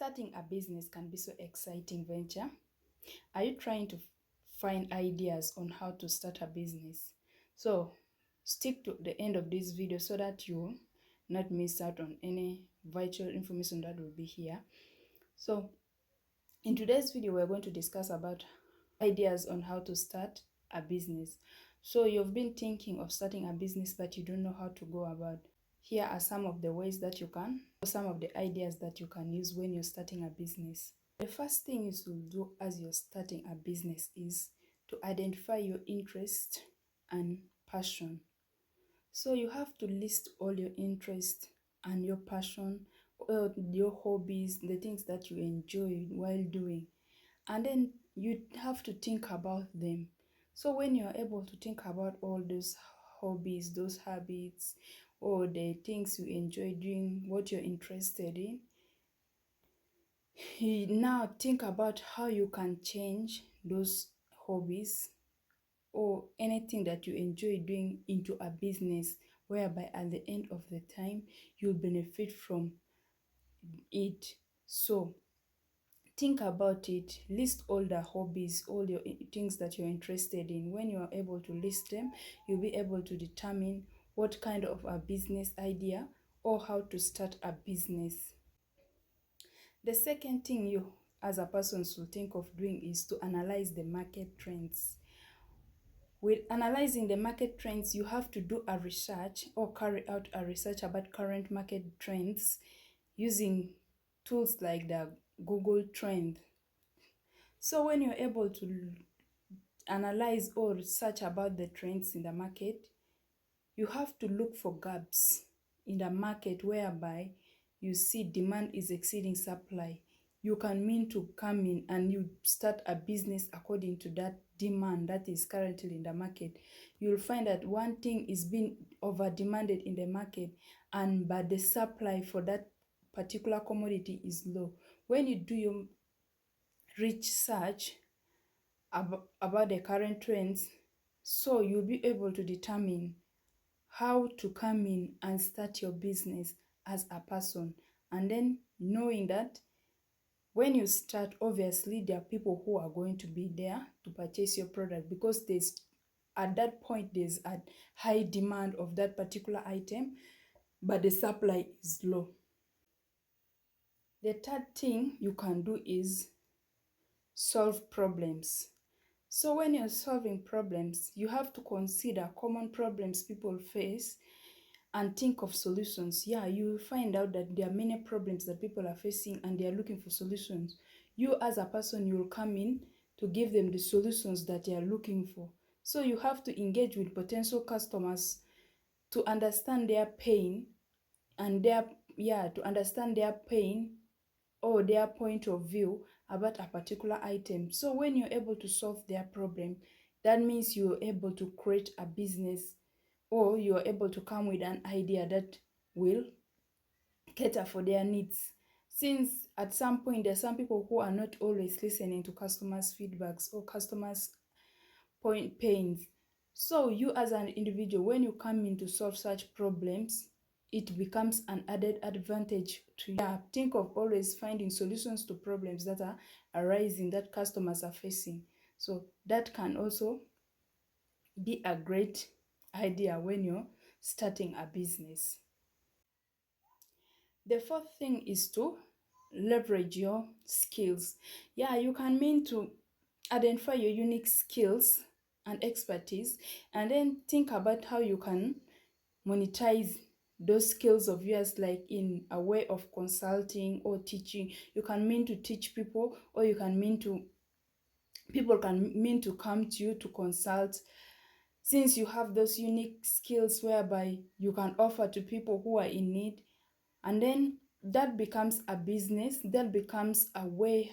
Starting a business can be so exciting venture. Are you trying to find ideas on how to start a business? So stick to the end of this video so that you not miss out on any vital information that will be here. So in today's video, we're going to discuss about ideas on how to start a business. So you've been thinking of starting a business, but you don't know how to go about. Here are some of the ways that you can, or some of the ideas that you can use when you're starting a business. The first thing you should do as you're starting a business is to identify your interest and passion. So you have to list all your interest and your passion, your hobbies, the things that you enjoy while doing. And then you have to think about them. So when you're able to think about all those hobbies, those habits, or the things you enjoy doing, what you're interested in, you now think about how you can change those hobbies or anything that you enjoy doing into a business, whereby at the end of the time you'll benefit from it. So think about it, list all the hobbies, all your things that you're interested in. When you are able to list them, you'll be able to determine what kind of a business idea or how to start a business. The second thing you as a person should think of doing is to analyze the market trends. With analyzing the market trends, you have to do a research or carry out a research about current market trends using tools like the Google Trend. So when you're able to analyze or research about the trends in the market, you have to look for gaps in the market whereby you see demand is exceeding supply. You can mean to come in and you start a business according to that demand that is currently in the market. You'll find that one thing is being over demanded in the market, but the supply for that particular commodity is low. When you do your research about the current trends, so you'll be able to determine how to come in and start your business as a person. And then knowing that when you start, obviously there are people who are going to be there to purchase your product, because at that point there's a high demand of that particular item, but the supply is low. The third thing you can do is solve problems. So when you're solving problems, you have to consider common problems people face and think of solutions. Yeah, you will find out that there are many problems that people are facing and they are looking for solutions. You as a person, you will come in to give them the solutions that they are looking for. So you have to engage with potential customers to understand their pain and to understand their pain or their point of view about a particular item. So when you're able to solve their problem, that means you're able to create a business, or you're able to come with an idea that will cater for their needs. Since at some point there are some people who are not always listening to customers' feedbacks or customers' pains. So you as an individual, when you come in to solve such problems, it becomes an added advantage to you. Yeah, think of always finding solutions to problems that are arising that customers are facing. So that can also be a great idea when you're starting a business. The fourth thing is to leverage your skills. Yeah, you can mean to identify your unique skills and expertise, and then think about how you can monetize those skills of yours, like in a way of consulting or teaching. You can mean to teach people, or you can mean to people can mean to come to you to consult, since you have those unique skills whereby you can offer to people who are in need. And then that becomes a business, that becomes a way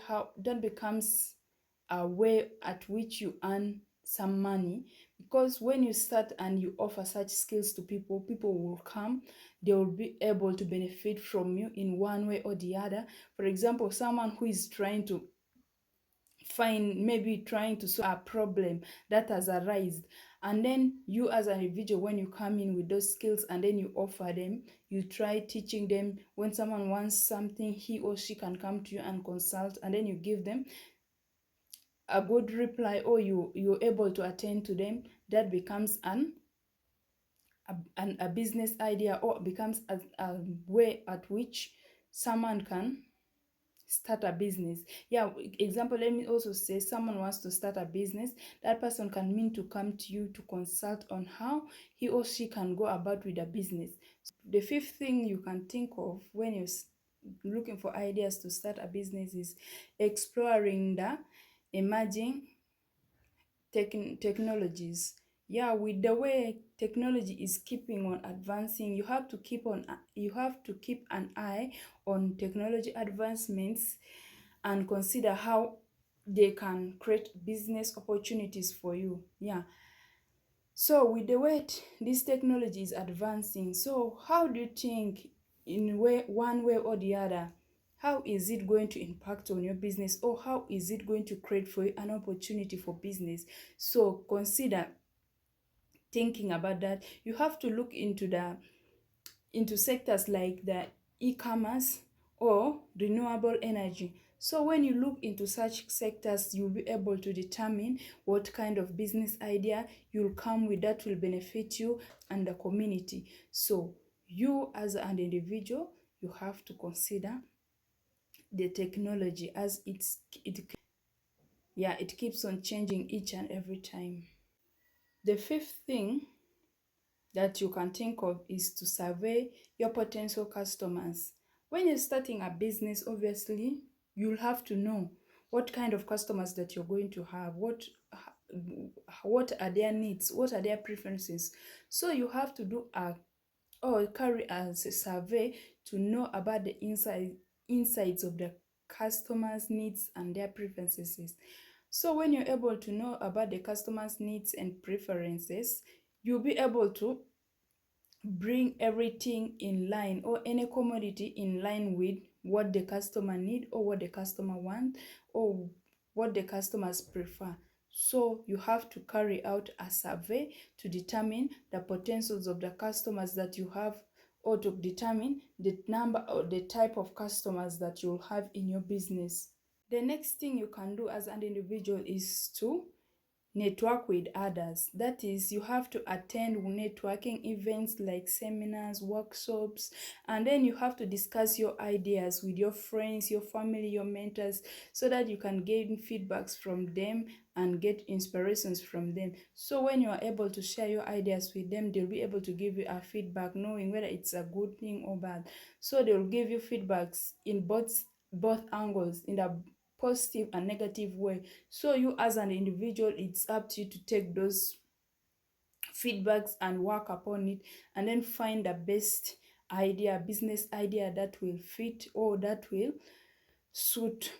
at which you earn some money. Because when you start and you offer such skills to people, people will come, they will be able to benefit from you in one way or the other. For example, someone who is trying to solve a problem that has arisen, And then you as an individual, when you come in with those skills and then you offer them, you try teaching them. When someone wants something, he or she can come to you and consult, and then you give them a good reply, or you're able to attend to them. That becomes a business idea, or becomes a way at which someone can start a business. Yeah, example, let me also say someone wants to start a business. That person can mean to come to you to consult on how he or she can go about with a business. The fifth thing you can think of when you're looking for ideas to start a business is exploring the emerging technologies. Yeah, with the way technology is keeping on advancing, you have to keep an eye on technology advancements and consider how they can create business opportunities for you. Yeah, so with the way this technology is advancing, so how do you think, in one way or the other, how is it going to impact on your business, or how is it going to create for you an opportunity for business? So consider thinking about that. You have to look into sectors like the e-commerce or renewable energy. So when you look into such sectors, you'll be able to determine what kind of business idea you'll come with that will benefit you and the community. So you as an individual, you have to consider the technology, as it keeps on changing each and every time. The fifth thing that you can think of is to survey your potential customers. When you're starting a business, obviously, you'll have to know what kind of customers that you're going to have, what are their needs, what are their preferences. So you have to do or carry a survey to know about the insides of the customers' needs and their preferences. So when you're able to know about the customers' needs and preferences, you'll be able to bring everything in line, or any commodity in line with what the customer need, or what the customer want, or what the customers prefer. So you have to carry out a survey to determine the potentials of the customers that you have, or to determine the number or the type of customers that you'll have in your business. The next thing you can do as an individual is to network with others. That is, you have to attend networking events like seminars, workshops, and then you have to discuss your ideas with your friends, your family, your mentors, so that you can gain feedbacks from them and get inspirations from them. So when you are able to share your ideas with them, they'll be able to give you a feedback, knowing whether it's a good thing or bad. So they'll give you feedbacks in both angles, in the positive and negative way. So you as an individual, it's up to you to take those feedbacks and work upon it, and then find the best business idea that will fit, or that will suit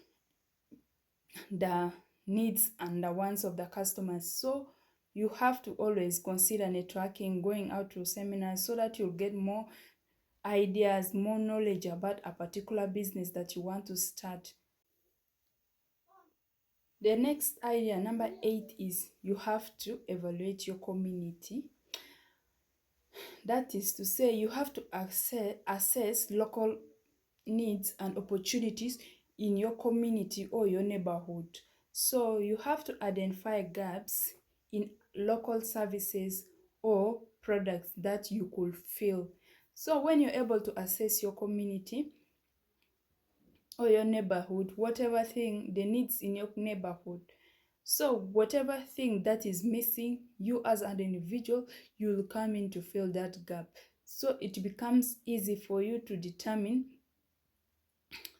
the needs and the wants of the customers. So you have to always consider networking, going out to seminars, so that you'll get more ideas, more knowledge about a particular business that you want to start. The next idea, number 8, is you have to evaluate your community. That is to say, you have to assess local needs and opportunities in your community or your neighborhood. So you have to identify gaps in local services or products that you could fill. So when you're able to assess your community or your neighborhood, whatever thing, the needs in your neighborhood, so whatever thing that is missing, you as an individual, you'll come in to fill that gap. So it becomes easy for you to determine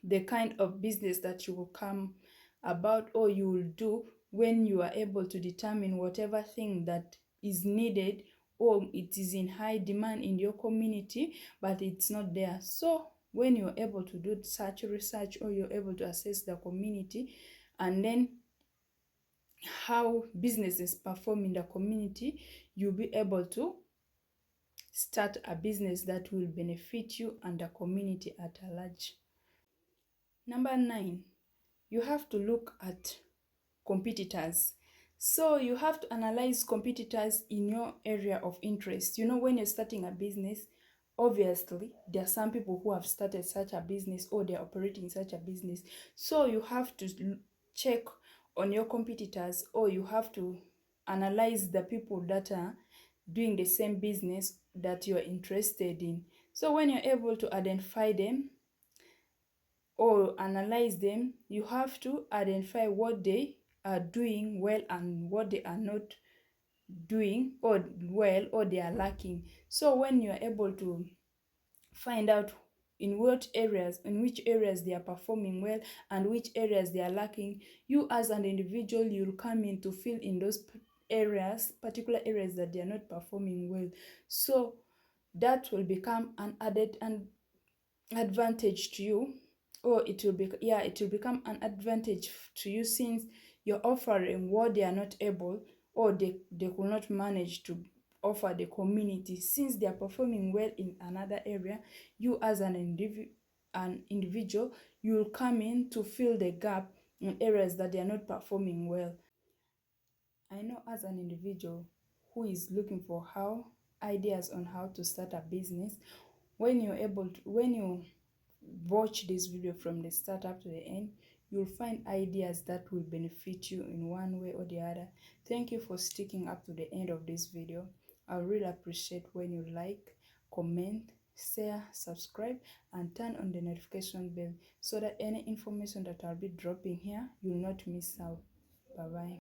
the kind of business that you will come about, or you will do, when you are able to determine whatever thing that is needed, or it is in high demand in your community but it's not there. So when you're able to do such research, or you're able to assess the community, and then how businesses perform in the community, you'll be able to start a business that will benefit you and the community at large. Number 9, you have to look at competitors. So you have to analyze competitors in your area of interest. You know, when you're starting a business, obviously there are some people who have started such a business or they're operating such a business. So you have to check on your competitors, or you have to analyze the people that are doing the same business that you're interested in. So when you're able to identify them or analyze them, you have to identify what they are doing well and what they are not doing or well, or they are lacking. So when you are able to find out in which areas they are performing well and which areas they are lacking, you as an individual, you'll come in to fill in those areas, particular areas that they are not performing well. So that will become an added and advantage to you, or it will be, yeah, it will become an advantage to you, since you're offering what they are not able, or they could not manage to offer the community. Since they are performing well in another area, you as an individual, you will come in to fill the gap in areas that they are not performing well. I know as an individual who is looking for how ideas on how to start a business, when you watch this video from the start up to the end, you'll find ideas that will benefit you in one way or the other. Thank you for sticking up to the end of this video. I really appreciate when you like, comment, share, subscribe, and turn on the notification bell so that any information that I'll be dropping here, you'll not miss out. Bye bye.